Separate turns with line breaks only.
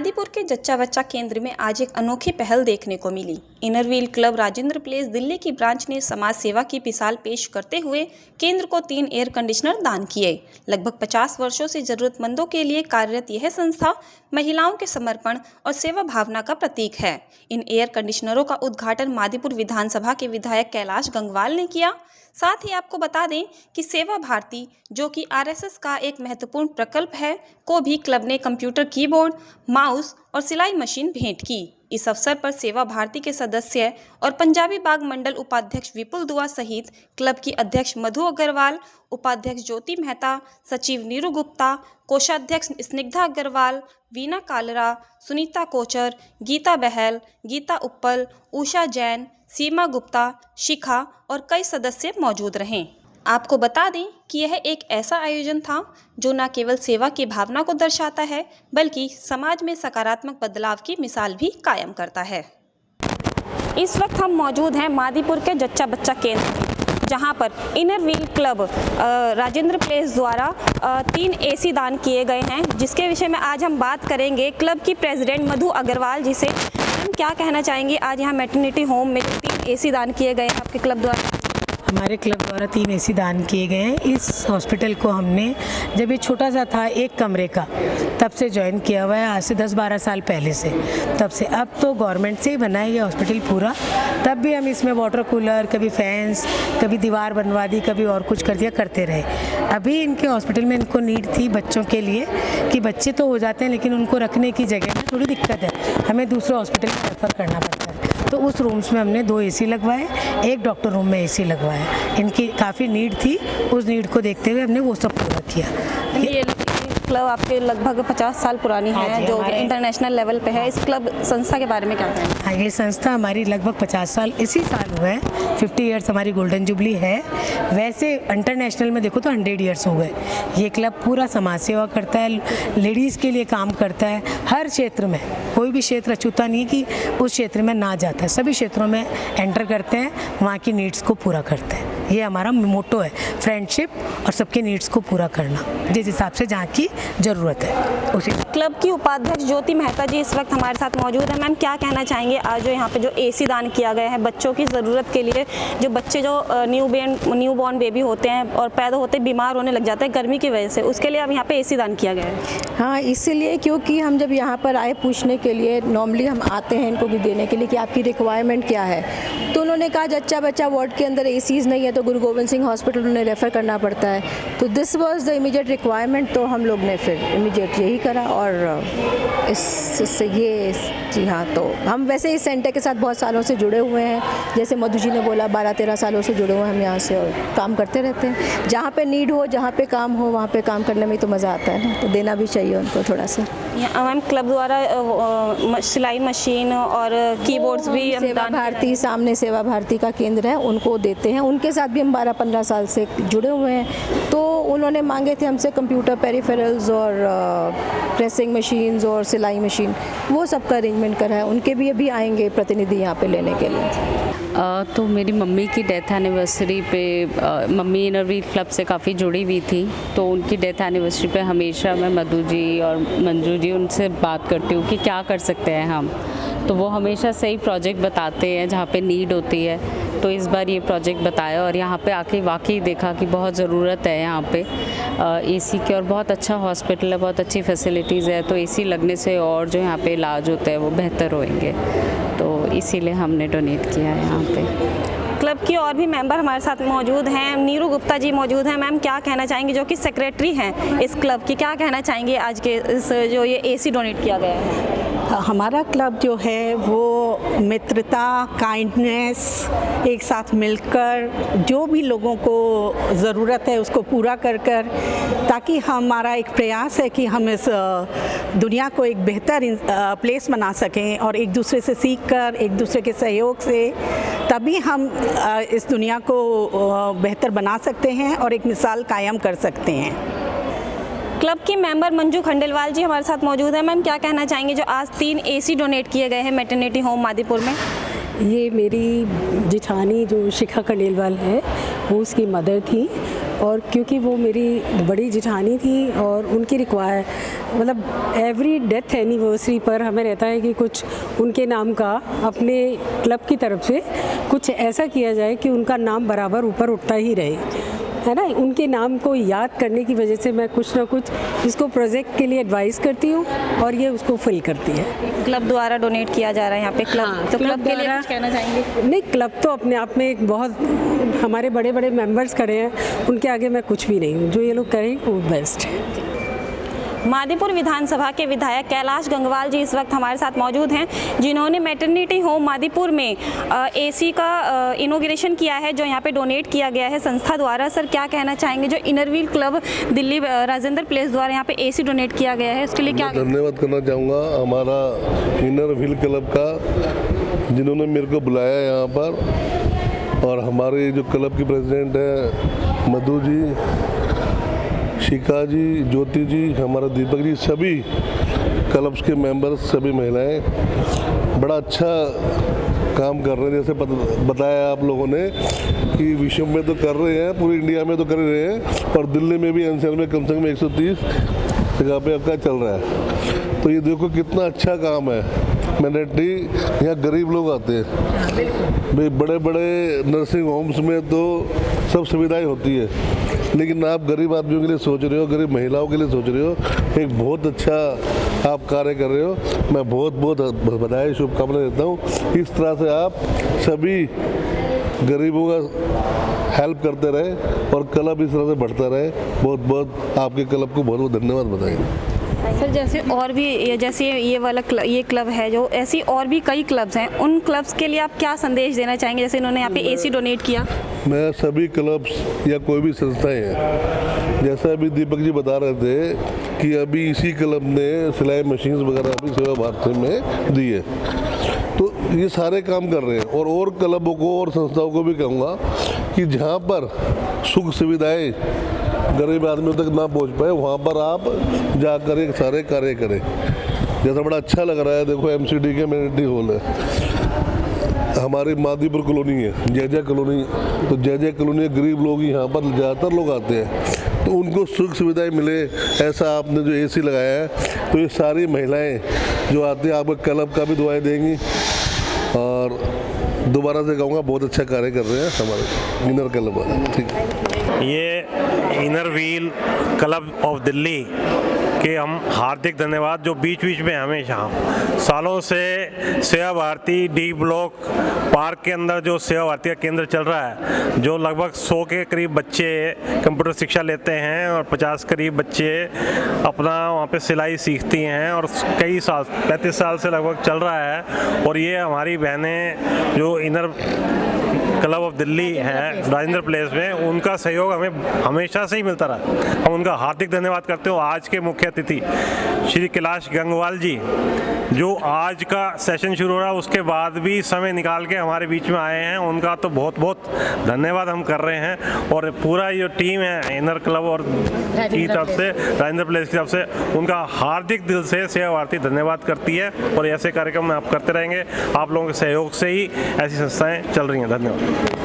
मादीपुर के जच्चा बच्चा केंद्र में आज एक अनोखी पहल देखने को मिली। Inner Wheel club Rajendra place Delhi की ब्रांच ने समाज सेवा की मिसाल पेश करते हुए केंद्र को 3 एयर कंडीशनर दान किए। लगभग 50 वर्षों से जरूरतमंदों के लिए कार्यरत यह संस्था महिलाओं के समर्पण और सेवा भावना का प्रतीक है। इन एयर कंडीशनरों का उद्घाटन मादीपुर विधानसभा के विधायक कैलाश गंगवाल ने किया। साथ ही आपको बता दें कि सेवा भारती, जो कि आरएसएस का एक महत्वपूर्ण प्रकल्प है, को भी क्लब ने कंप्यूटर कीबोर्ड, माउस और सिलाई मशीन भेंट की। इस अवसर पर सेवा भारती के सदस्य और पंजाबी बाग मंडल उपाध्यक्ष विपुल दुआ सहित क्लब की अध्यक्ष मधु अग्रवाल, उपाध्यक्ष ज्योति मेहता, सचिव नीरू गुप्ता, कोषाध्यक्ष स्निग्धा अग्रवाल, वीना कालरा, सुनीता कोचर, गीता बहल, गीता उप्पल, उषा जैन, सीमा गुप्ता, शिखा और कई सदस्य मौजूद रहे। आपको बता दें कि यह एक ऐसा आयोजन था जो न केवल सेवा की भावना को दर्शाता है, बल्कि समाज में सकारात्मक बदलाव की मिसाल भी कायम करता है। इस वक्त हम मौजूद हैं मादीपुर के जच्चा बच्चा केंद्र, जहां पर इनरव्हील क्लब राजेंद्र प्लेस द्वारा 3 एसी दान किए गए हैं, जिसके विषय में आज हम बात करेंगे क्लब की प्रेसिडेंट मधु अग्रवाल जी से। हम क्या कहना चाहेंगे, आज यहाँ मैटरनिटी होम में 3 एसी दान किए गए हैं आपके क्लब द्वारा?
हमारे क्लब द्वारा 3 एसी दान किए गए हैं। इस हॉस्पिटल को हमने जब ये छोटा सा था, 1 कमरे का, तब से ज्वाइन किया हुआ है, आज से 10-12 साल पहले से। तब से अब तो गवर्नमेंट से ही बना है ये हॉस्पिटल पूरा। तब भी हम इसमें वाटर कूलर, कभी फैंस, कभी दीवार बनवा दी, कभी और कुछ कर दिया, करते रहे। अभी इनके हॉस्पिटल में इनको नीड थी बच्चों के लिए कि बच्चे तो हो जाते हैं लेकिन उनको रखने की जगह में थोड़ी दिक्कत है, हमें दूसरे हॉस्पिटल में रेफर करना पड़ता है। तो उस रूम्स में हमने 2 एसी लगवाए, 1 डॉक्टर रूम में एसी लगवाया। इनकी काफ़ी नीड थी, उस नीड को देखते हुए हमने वो सब पूरा किया।
ये क्लब आपके लगभग 50 साल पुरानी है, जो इंटरनेशनल लेवल पे है। इस क्लब संस्था के बारे में क्या कहें?
हाँ, ये संस्था हमारी लगभग 50 साल इसी साल हुए हैं, 50 ईयर्स हमारी गोल्डन जुबली है। वैसे इंटरनेशनल में देखो तो 100 ईयर्स हो गए। ये क्लब पूरा समाज सेवा करता है, लेडीज़ के लिए काम करता है, हर क्षेत्र में। कोई भी क्षेत्र अछूता नहीं है कि उस क्षेत्र में ना जाता है, सभी क्षेत्रों में एंटर करते हैं, वहाँ की नीड्स को पूरा करते हैं। ये हमारा मोटो है, फ्रेंडशिप और सबके नीड्स को पूरा करना, जिस हिसाब से जहाँ की ज़रूरत है उसी।
क्लब की उपाध्यक्ष ज्योति मेहता जी इस वक्त हमारे साथ मौजूद है। मैम, क्या कहना चाहेंगे, आज जो यहाँ पे जो एसी दान किया गया है बच्चों की ज़रूरत के लिए, जो बच्चे जो न्यू बॉर्न बेबी होते हैं और पैदा होते बीमार होने लग जाते हैं गर्मी की वजह से, उसके लिए अब यहाँ पे एसी दान किया गया है?
हाँ, इसलिए क्योंकि हम जब यहाँ पर आए पूछने के लिए, नॉर्मली हम आते हैं इनको भी देने के लिए कि आपकी रिक्वायरमेंट क्या है, तो उन्होंने कहा जच्चा बच्चा वार्ड के अंदर एसीज़ नहीं है तो गुरु गोविंद सिंह हॉस्पिटल उन्हें रेफ़र करना पड़ता है। तो this was the immediate requirement, तो हम लोग ने फिर इमीडिएट यही करा। और इससे ये, जी हाँ, तो हम वैसे इस सेंटर के साथ बहुत सालों से जुड़े हुए हैं। जैसे मधु जी ने बोला, 12-13 सालों से जुड़े हुए हैं हम यहाँ से और काम करते रहते हैं। जहाँ पे नीड हो, जहाँ पे काम हो, वहाँ पे काम करने में तो मज़ा आता है ना, तो देना भी चाहिए उनको थोड़ा सा।
मैम, क्लब द्वारा सिलाई मशीन और कीबोर्ड्स भी
सेवा भारती, सामने सेवा भारती का केंद्र है, उनको देते हैं। उनके साथ भी हम 12-15 साल से जुड़े हुए हैं। तो उन्होंने मांगे थे हमसे कंप्यूटर पेरिफेरल्स और प्रेसिंग मशीन्स और सिलाई मशीन, वो सब का अरेंजमेंट करा है। उनके भी अभी आएंगे प्रतिनिधि यहाँ पे लेने के लिए।
तो मेरी मम्मी की डेथ एनिवर्सरी पे, मम्मी इनरव्हील क्लब से काफ़ी जुड़ी हुई थी, तो उनकी डेथ एनिवर्सरी पे हमेशा मैं मधु जी और मंजू जी उनसे बात करती हूँ कि क्या कर सकते हैं हम। तो वो हमेशा सही प्रोजेक्ट बताते हैं जहाँ पे नीड होती है। तो इस बार ये प्रोजेक्ट बताया और यहाँ पे आके वाकई देखा कि बहुत ज़रूरत है यहाँ पे एसी की, और बहुत अच्छा हॉस्पिटल है, बहुत अच्छी फैसिलिटीज़ है। तो एसी लगने से और जो यहाँ पे इलाज होता है वो बेहतर होएंगे, तो इसीलिए हमने डोनेट किया है यहाँ पे।
क्लब की और भी मेंबर हमारे साथ मौजूद हैं। नीरू गुप्ता जी मौजूद हैं। मैम, क्या कहना चाहेंगी, जो कि सेक्रेटरी हैं इस क्लब की, क्या कहना चाहेंगे आज के इस जो ये एसी डोनेट किया गया है?
हमारा क्लब जो है वो मित्रता, काइंडनेस, एक साथ मिलकर जो भी लोगों को ज़रूरत है उसको पूरा कर ताकि हमारा एक प्रयास है कि हम इस दुनिया को एक बेहतर प्लेस बना सकें और एक दूसरे से सीख कर, एक दूसरे के सहयोग से तभी हम इस दुनिया को बेहतर बना सकते हैं और एक मिसाल कायम कर सकते हैं।
क्लब की मेंबर मंजू खंडेलवाल जी हमारे साथ मौजूद है। मैम, क्या कहना चाहेंगे, जो आज 3 एसी डोनेट किए गए हैं मैटरनिटी होम मादीपुर में?
ये मेरी जिठानी जो शिखा खंडेलवाल है, वो उसकी मदर थी। और क्योंकि वो मेरी बड़ी जेठानी थी और उनकी मतलब एवरी डेथ एनिवर्सरी पर हमें रहता है कि कुछ उनके नाम का अपने क्लब की तरफ से कुछ ऐसा किया जाए कि उनका नाम बराबर ऊपर उठता ही रहे, है ना। उनके नाम को याद करने की वजह से मैं कुछ ना कुछ इसको प्रोजेक्ट के लिए एडवाइस करती हूँ और ये उसको फिल करती है।
क्लब द्वारा डोनेट किया जा रहा है यहाँ पे क्लब,
हाँ,
तो
क्लब
क्लब के लिए
द्वारा-
कुछ कहना चाहेंगे?
नहीं, क्लब तो अपने आप में एक बहुत हमारे बड़े बड़े मेंबर्स खड़े हैं, उनके आगे मैं कुछ भी नहीं हूँ। जो ये लोग करें वो बेस्ट है।
मादीपुर विधानसभा के विधायक कैलाश गंगवाल जी इस वक्त हमारे साथ मौजूद हैं, जिन्होंने मैटरनिटी होम मादीपुर में एसी का इनॉग्रेशन किया है, जो यहाँ पे डोनेट किया गया है संस्था द्वारा। सर, क्या कहना चाहेंगे जो Inner Wheel club Delhi Rajendra place द्वारा यहाँ पे एसी डोनेट किया गया है, उसके लिए क्या?
धन्यवाद करना चाहूँगा हमारा इनरव्हील क्लब का, जिन्होंने मेरे को बुलाया यहाँ पर, और हमारे जो क्लब की प्रेसिडेंट है मधु जी, शिखा जी, ज्योति जी, हमारा दीपक जी, सभी क्लब्स के मेंबर्स, सभी महिलाएं बड़ा अच्छा काम कर रहे हैं। जैसे बताया आप लोगों ने कि विश्व में तो कर रहे हैं, पूरी इंडिया में तो कर रहे हैं, और दिल्ली में भी एनसीआर में कम से कम 130 जगह पे आपका चल रहा है। तो ये देखो कितना अच्छा काम है। मैंडेटरी यहाँ गरीब लोग आते हैं भाई, बड़े बड़े नर्सिंग होम्स में तो सब सुविधाएं होती है, लेकिन आप गरीब आदमियों के लिए सोच रहे हो, गरीब महिलाओं के लिए सोच रहे हो, एक बहुत अच्छा आप कार्य कर रहे हो। मैं बहुत बहुत बधाई, शुभकामनाएं देता हूँ। इस तरह से आप सभी गरीबों का हेल्प करते रहे और क्लब इस तरह से बढ़ता रहे। बहुत बहुत आपके क्लब को बहुत बहुत धन्यवाद बताइए।
सर, जैसे और भी ये वाला ये क्लब है, जो ऐसी और भी कई क्लब्स हैं, उन क्लब्स के लिए आप क्या संदेश देना चाहेंगे? जैसे इन्होंने यहाँ पे एसी डोनेट किया। मैं
सभी क्लब्स या कोई भी संस्थाएं हैं, जैसा अभी दीपक जी बता रहे थे कि अभी इसी क्लब ने सिलाई मशीन्स वगैरह भी सेवा भारती में दी है, तो ये सारे काम कर रहे हैं। और क्लबों को और संस्थाओं को भी कहूँगा कि जहाँ पर सुख सुविधाएं गरीब आदमियों तक ना पहुँच पाए, वहाँ पर आप जाकर एक सारे कार्य करें। जैसा बड़ा अच्छा लग रहा है, देखो एमसीडी के मैटरनिटी हॉल है, हमारी मादीपुर कॉलोनी है, जय कॉलोनी, तो जय कॉलोनी गरीब लोग यहाँ पर ज़्यादातर लोग आते हैं, तो उनको सुख सुविधाएं मिले, ऐसा आपने जो एसी लगाया है, तो ये सारी महिलाएं जो आती हैं आपको क्लब का भी दुआएं देंगी। और दोबारा से कहूँगा बहुत अच्छा कार्य कर रहे हैं हमारे इनर क्लब वाले। ठीक है,
ये inner wheel club of Delhi के हम हार्दिक धन्यवाद, जो बीच बीच में हमेशा सालों से सेवा भारती डी ब्लॉक पार्क के अंदर जो सेवा भारती का केंद्र चल रहा है, जो लगभग 100 के करीब बच्चे कंप्यूटर शिक्षा लेते हैं और 50 करीब बच्चे अपना वहाँ पे सिलाई सीखती हैं, और कई साल 35 साल से लगभग चल रहा है। और ये हमारी बहनें जो इनर क्लब ऑफ दिल्ली है राजेंद्र प्लेस में, उनका सहयोग हमें हमेशा से ही मिलता रहा। हम उनका हार्दिक धन्यवाद करते हो। आज के मुख्य अतिथि श्री कैलाश गंगवाल जी, जो आज का सेशन शुरू हो रहा है उसके बाद भी समय निकाल के हमारे बीच में आए हैं, उनका तो बहुत बहुत धन्यवाद हम कर रहे हैं। और पूरा जो टीम है इनर क्लब और की तरफ से, राजेंद्र प्लेस की तरफ से, उनका हार्दिक दिल से सेवा भारती धन्यवाद करती है। और ऐसे कार्यक्रम आप करते रहेंगे, आप लोगों के सहयोग से ही ऐसी संस्थाएं चल रही हैं। धन्यवाद।